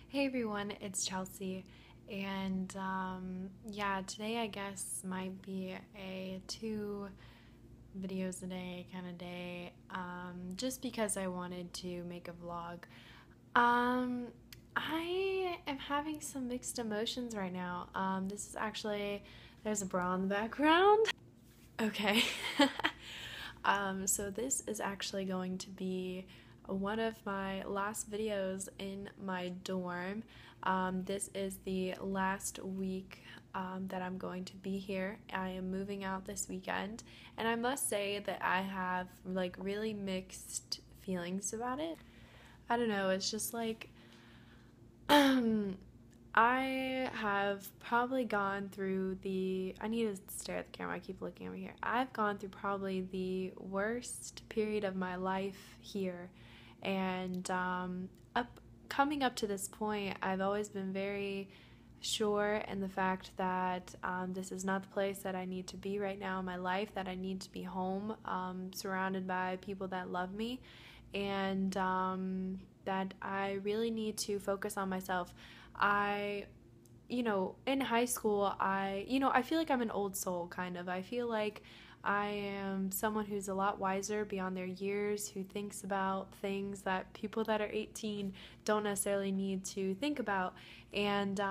Hey everyone, it's Chelsea, and yeah, today I guess might be a two videos a day kind of day, just because I wanted to make a vlog. Um, I am having some mixed emotions right now. This is actually, there's a bra in the background. Okay. So this is actually going to be one of my last videos in my dorm. This is the last week that I'm going to be here. I am moving out this weekend, and I must say that I have like really mixed feelings about it. I don't know, it's just like I have probably gone through I need to stare at the camera, I keep looking over here. I've gone through probably the worst period of my life here. And coming up to this point, I've always been very sure in the fact that this is not the place that I need to be right now in my life, that I need to be home, surrounded by people that love me, and that I really need to focus on myself. I in high school, I feel like I'm an old soul, kind of. I feel like I am someone who's a lot wiser beyond their years, who thinks about things that people that are 18 don't necessarily need to think about. And,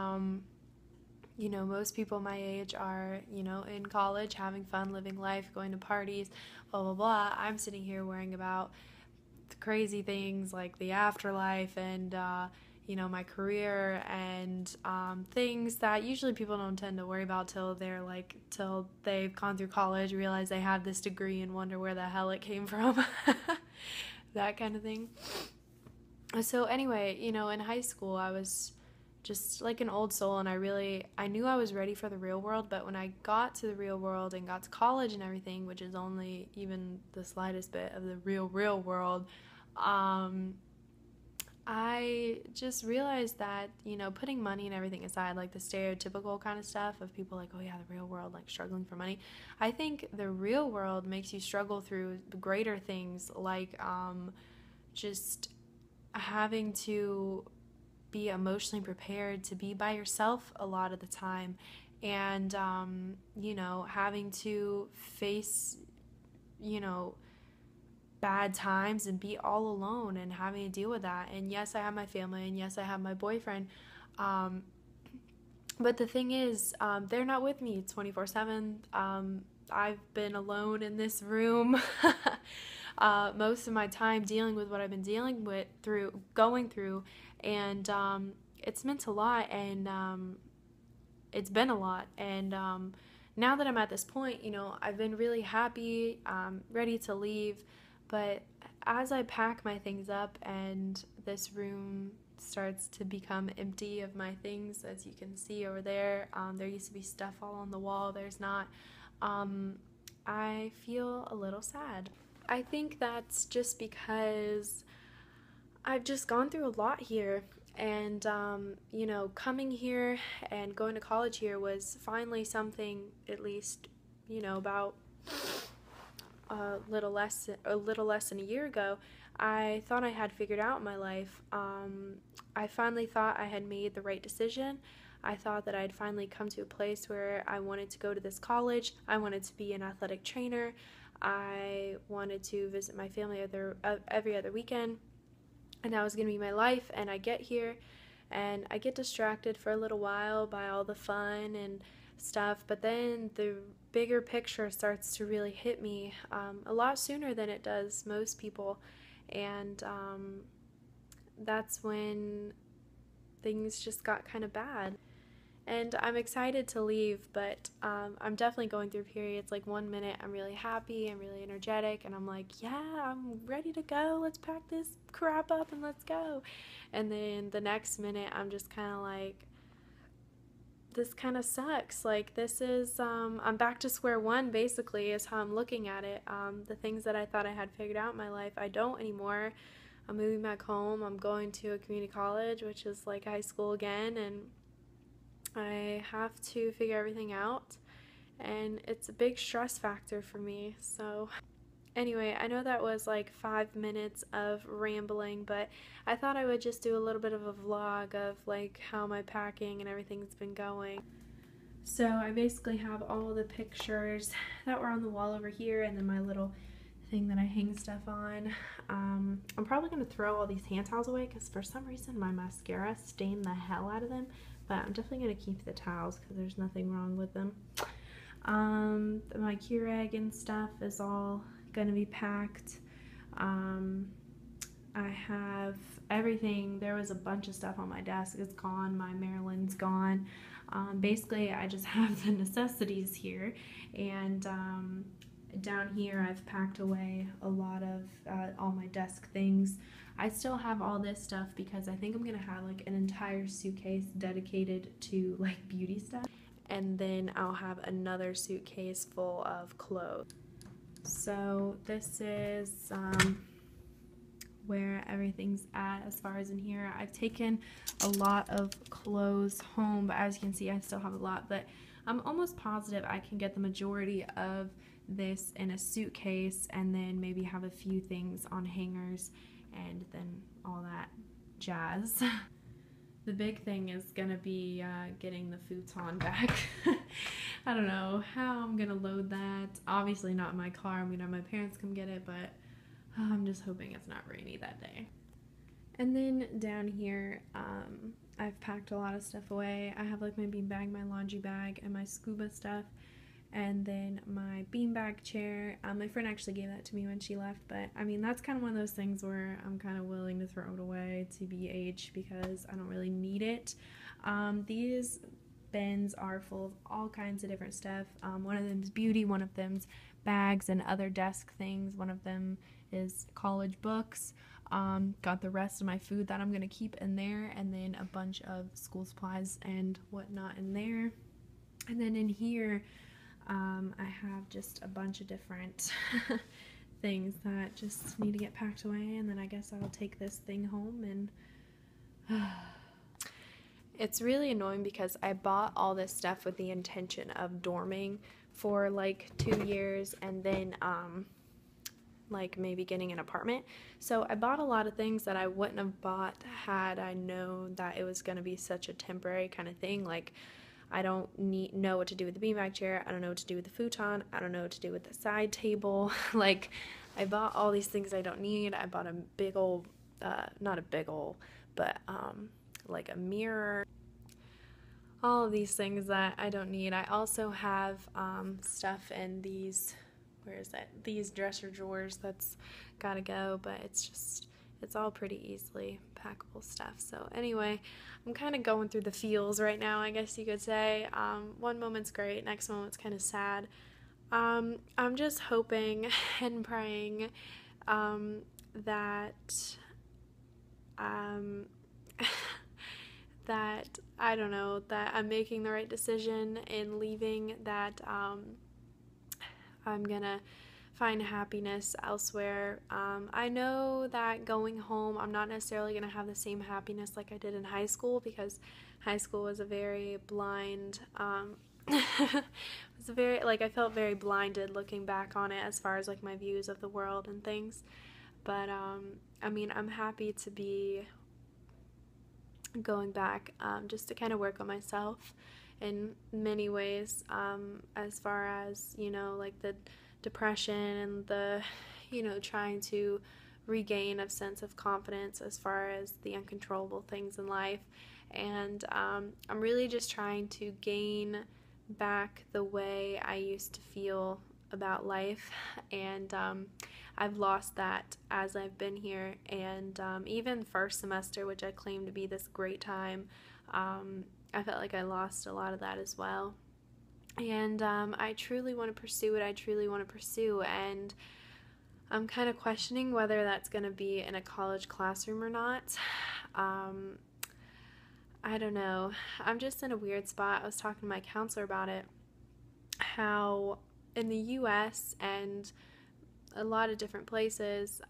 most people my age are, in college, having fun, living life, going to parties, blah, blah, blah. I'm sitting here worrying about crazy things like the afterlife and my career and things that usually people don't tend to worry about till they've gone through college, realize they have this degree and wonder where the hell it came from. That kind of thing. So anyway, in high school I was just like an old soul, and I knew I was ready for the real world. But when I got to the real world and got to college and everything, which is only even the slightest bit of the real world, um, I just realized that, putting money and everything aside, like the stereotypical kind of stuff of people like, oh yeah, the real world, like struggling for money. I think the real world makes you struggle through greater things, like just having to be emotionally prepared to be by yourself a lot of the time, and having to face, you know bad times and be all alone and having to deal with that. And yes, I have my family, and yes, I have my boyfriend, um, but the thing is, they're not with me 24/7. I've been alone in this room most of my time, dealing with what I've been dealing with, going through, and it's meant a lot, and it's been a lot. And now that I'm at this point, I've been really happy, ready to leave. But as I pack my things up and this room starts to become empty of my things, as you can see over there, there used to be stuff all on the wall, there's not. Um, I feel a little sad. I think that's just because I've just gone through a lot here. And, coming here and going to college here was finally something, at least, about a little less than a year ago, I thought I had figured out my life. I finally thought I had made the right decision. I thought that I'd finally come to a place where I wanted to go to this college. I wanted to be an athletic trainer. I wanted to visit my family every other weekend, and that was going to be my life. And I get here and I get distracted for a little while by all the fun and stuff, but then the bigger picture starts to really hit me a lot sooner than it does most people. And that's when things just got kind of bad. And I'm excited to leave, but I'm definitely going through periods. Like, one minute I'm really happy, I'm really energetic, and I'm like, yeah, I'm ready to go. Let's pack this crap up and let's go. And then the next minute I'm just kind of like, this kind of sucks. Like, this is, I'm back to square one, basically, is how I'm looking at it. The things that I thought I had figured out in my life, I don't anymore. I'm moving back home. I'm going to a community college, which is like high school again, and I have to figure everything out, and it's a big stress factor for me. So Anyway, I know that was like 5 minutes of rambling, but I thought I would just do a little bit of a vlog of like how my packing and everything's been going. So I basically have all the pictures that were on the wall over here, and then my little thing that I hang stuff on. I'm probably going to throw all these hand towels away because for some reason my mascara stained the hell out of them, but I'm definitely going to keep the towels because there's nothing wrong with them. My Keurig and stuff is all going to be packed. I have everything. There was a bunch of stuff on my desk. It's gone. My Maryland's gone. Basically, I just have the necessities here, and down here I've packed away a lot of all my desk things. I still have all this stuff because I think I'm gonna have like an entire suitcase dedicated to like beauty stuff, and then I'll have another suitcase full of clothes. So this is where everything's at as far as in here. I've taken a lot of clothes home, but as you can see I still have a lot, but I'm almost positive I can get the majority of this in a suitcase and then maybe have a few things on hangers and then all that jazz. The big thing is gonna be getting the futon back. I don't know how I'm gonna load that. Obviously not in my car. I'm gonna have my parents come get it, but I'm just hoping it's not rainy that day. And then down here, I've packed a lot of stuff away. I have like my beanbag, my laundry bag, and my scuba stuff, and then my beanbag chair. My friend actually gave that to me when she left, but I mean that's kind of one of those things where I'm kind of willing to throw it away TBH because I don't really need it. These bins are full of all kinds of different stuff. One of them's beauty, one of them's bags and other desk things, one of them is college books. Got the rest of my food that I'm gonna keep in there, and then a bunch of school supplies and whatnot in there. And then in here I have just a bunch of different things that just need to get packed away, and then I guess I'll take this thing home. And it's really annoying because I bought all this stuff with the intention of dorming for like 2 years and then like maybe getting an apartment. So I bought a lot of things that I wouldn't have bought had I known that it was going to be such a temporary kind of thing. Like I don't know what to do with the beanbag chair. I don't know what to do with the futon. I don't know what to do with the side table. Like I bought all these things I don't need. I bought a big old, not a big old, but like a mirror. All of these things that I don't need. I also have stuff in these, where is it? These dresser drawers that's gotta go, but it's all pretty easily packable stuff. So anyway, I'm kind of going through the feels right now, I guess you could say. One moment's great, next moment's kind of sad. I'm just hoping and praying that that I don't know, that I'm making the right decision in leaving, that I'm gonna find happiness elsewhere. I know that going home, I'm not necessarily gonna have the same happiness like I did in high school, because high school was a very blind, was a very, like, I felt very blinded looking back on it as far as like my views of the world and things. But I mean, I'm happy to be going back just to kind of work on myself in many ways, as far as, you know, like the depression and the, you know, trying to regain a sense of confidence as far as the uncontrollable things in life. And I'm really just trying to gain back the way I used to feel about life, and I've lost that as I've been here. And even first semester, which I claimed to be this great time, I felt like I lost a lot of that as well. And I truly want to pursue what I truly want to pursue, and I'm kind of questioning whether that's going to be in a college classroom or not. I don't know. I'm just in a weird spot. I was talking to my counselor about it, how in the US and a lot of different places,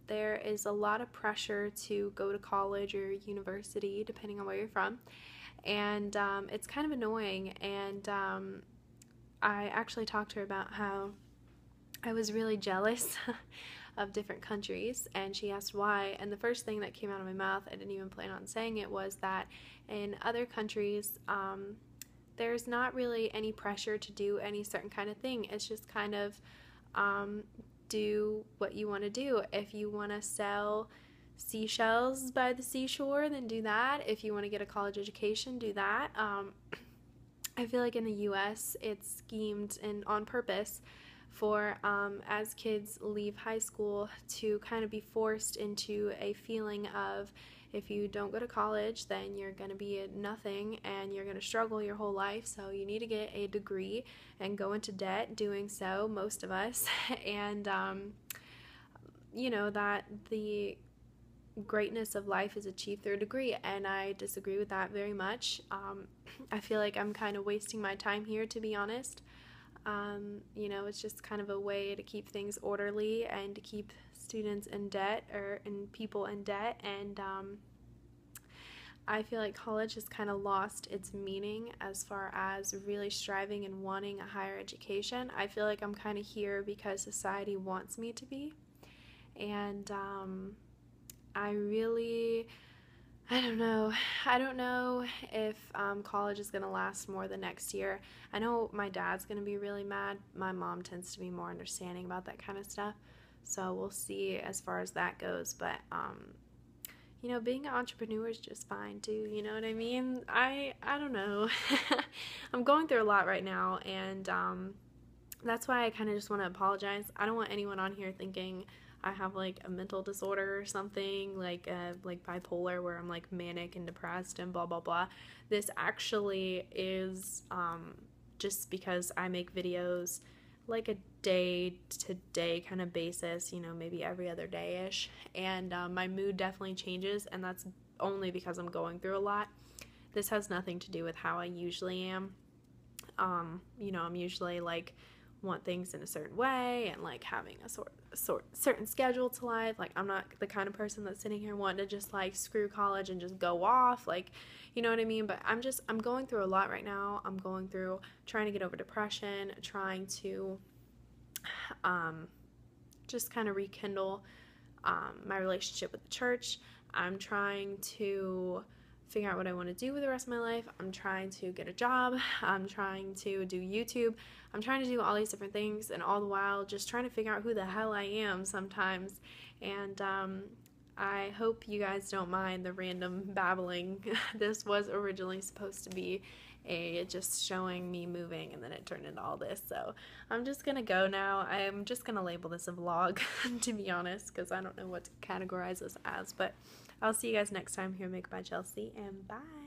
there is a lot of pressure to go to college or university, depending on where you're from. And it's kind of annoying. And I actually talked to her about how I was really jealous of different countries, and she asked why. And the first thing that came out of my mouth, I didn't even plan on saying it, was that in other countries, there's not really any pressure to do any certain kind of thing. It's just kind of do what you want to do. If you want to sell seashells by the seashore, then do that. If you want to get a college education, do that. I feel like in the US, it's schemed and on purpose for as kids leave high school to kind of be forced into a feeling of, if you don't go to college, then you're going to be at nothing and you're going to struggle your whole life. So you need to get a degree and go into debt doing so, most of us. And, that the greatness of life is achieved through a degree. And I disagree with that very much. I feel like I'm kind of wasting my time here, to be honest. It's just kind of a way to keep things orderly and to keep students in debt and people in debt. And I feel like college has kind of lost its meaning as far as really striving and wanting a higher education. I feel like I'm kind of here because society wants me to be. And I don't know. I don't know if college is going to last more than next year. I know my dad's going to be really mad. My mom tends to be more understanding about that kind of stuff. So we'll see as far as that goes. But, being an entrepreneur is just fine too. You know what I mean? I don't know. I'm going through a lot right now. And that's why I kind of just want to apologize. I don't want anyone on here thinking I have like a mental disorder or something, like bipolar, where I'm like manic and depressed and blah blah blah. This actually is just because I make videos like a day to day kind of basis, maybe every other day-ish, and my mood definitely changes, and that's only because I'm going through a lot. This has nothing to do with how I usually am. I'm usually like want things in a certain way and like having a certain schedule to life. Like, I'm not the kind of person that's sitting here wanting to just like screw college and just go off, like, you know what I mean? But I'm going through a lot right now. I'm going through trying to get over depression, trying to just kind of rekindle my relationship with the church. I'm trying to figure out what I want to do with the rest of my life. I'm trying to get a job. I'm trying to do YouTube. I'm trying to do all these different things, and all the while just trying to figure out who the hell I am sometimes. And I hope you guys don't mind the random babbling. This was originally supposed to be just showing me moving, and then it turned into all this. So I'm just gonna go now. I'm just gonna label this a vlog, to be honest, because I don't know what to categorize this as. But I'll see you guys next time here, Make by Chelsea, and bye.